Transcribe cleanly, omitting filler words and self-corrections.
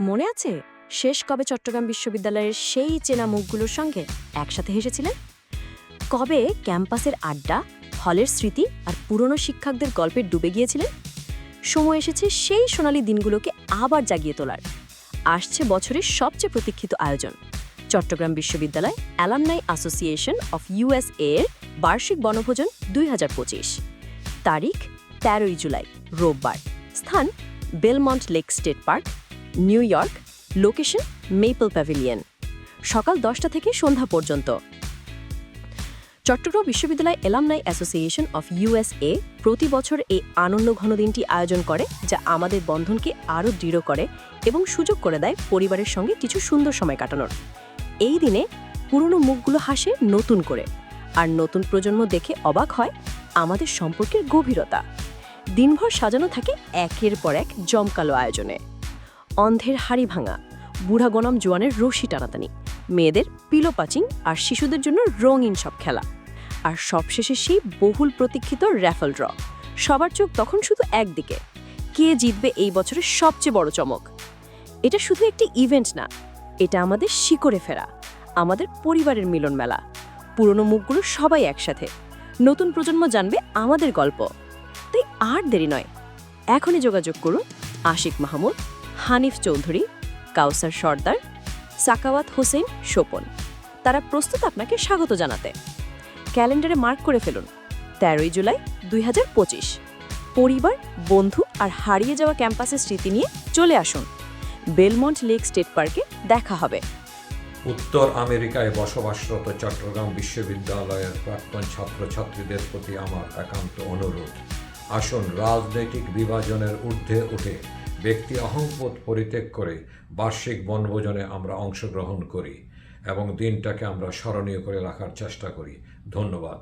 মনে আছে শেষ কবে চট্টগ্রাম বিশ্ববিদ্যালয়ের সেই চেনা মুখগুলোর সঙ্গে একসাথে হেসেছিলেন? কবে ক্যাম্পাসের আড্ডা, হলের স্মৃতি আর পুরনো শিক্ষকদের গল্পে ডুবে গিয়েছিলেন? সময় এসেছে সেই সোনালী দিনগুলোকে আবার জাগিয়ে তোলার। আসছে বছরের সবচেয়ে প্রতীক্ষিত আয়োজন, চট্টগ্রাম বিশ্ববিদ্যালয় অ্যালামনাই অ্যাসোসিয়েশন অফ ইউএসএ এর বার্ষিক বনভোজন 2025। তারিখ 13 জুলাই, রোববার। স্থান Belmont lake state park, new York. Location maple pavilion. সকাল 10টা থেকে সন্ধ্যা পর্যন্ত। চট্টগ্রাম বিশ্ববিদ্যালয় অ্যালামনাই অ্যাসোসিয়েশন অফ ইউএসএ প্রতি বছর এই আনন্দ ঘন দিনটি আয়োজন করে, যা আমাদের বন্ধনকে আরও দৃঢ় করে এবং সুযোগ করে দেয় পরিবারের সঙ্গে কিছু সুন্দর সময় কাটানোর। এই দিনে পুরনো মুখগুলো হাসে নতুন করে, আর নতুন প্রজন্ম দেখে অবাক হয় আমাদের সম্পর্কের গভীরতা। দিনভর সাজানো থাকে একের পর এক জমকালো আয়োজনে। অন্ধের হাড়ি ভাঙা, বুড়া গনম জোয়ানের রশি টানাটানি, মেয়েদের পিলো পাচিং আর শিশুদের জন্য রঙিন সব খেলা। আর সবশেষে সেই বহুল প্রতীক্ষিত র্যাফল ড্র। সবার চোখ তখন শুধু একদিকে, কে জিতবে এই বছরের সবচেয়ে বড় চমক। এটা শুধু একটি ইভেন্ট না, এটা আমাদের শিকড়ে ফেরা, আমাদের পরিবারের মিলন মেলা। পুরনো মুখগুলো সবাই একসাথে, নতুন প্রজন্ম জানবে আমাদের গল্প। তাই আর দেরি নয়, এখনই যোগাযোগ করুন আশিক মাহমুদ, হানিফ চৌধুরী, কাউসার সর্দার, সাকাওয়াত হোসেন স্বপন। তারা প্রস্তুত আপনাকে স্বাগত জানাতে। ক্যালেন্ডারে মার্ক করে ফেলুন 13 জুলাই 2025। পরিবার, বন্ধু আর হারিয়ে যাওয়া ক্যাম্পাসের স্মৃতি নিয়ে চলে আসুন। বেলমন্ট লেক স্টেট পার্কে দেখা হবে। উত্তর আমেরিকায় বসবাসরত চট্টগ্রাম বিশ্ববিদ্যালয়ের প্রাক্তন ছাত্রছাত্রীদের প্রতি আমার একান্ত অনুরোধ, আসুন রাজনৈতিক বিভাজনের ঊর্ধ্বে উঠে ব্যক্তি অহংবোধ পরিত্যাগ করে বার্ষিক বনভোজনে আমরা অংশগ্রহণ করি এবং দিনটাকে আমরা স্মরণীয় করে রাখার চেষ্টা করি। ধন্যবাদ।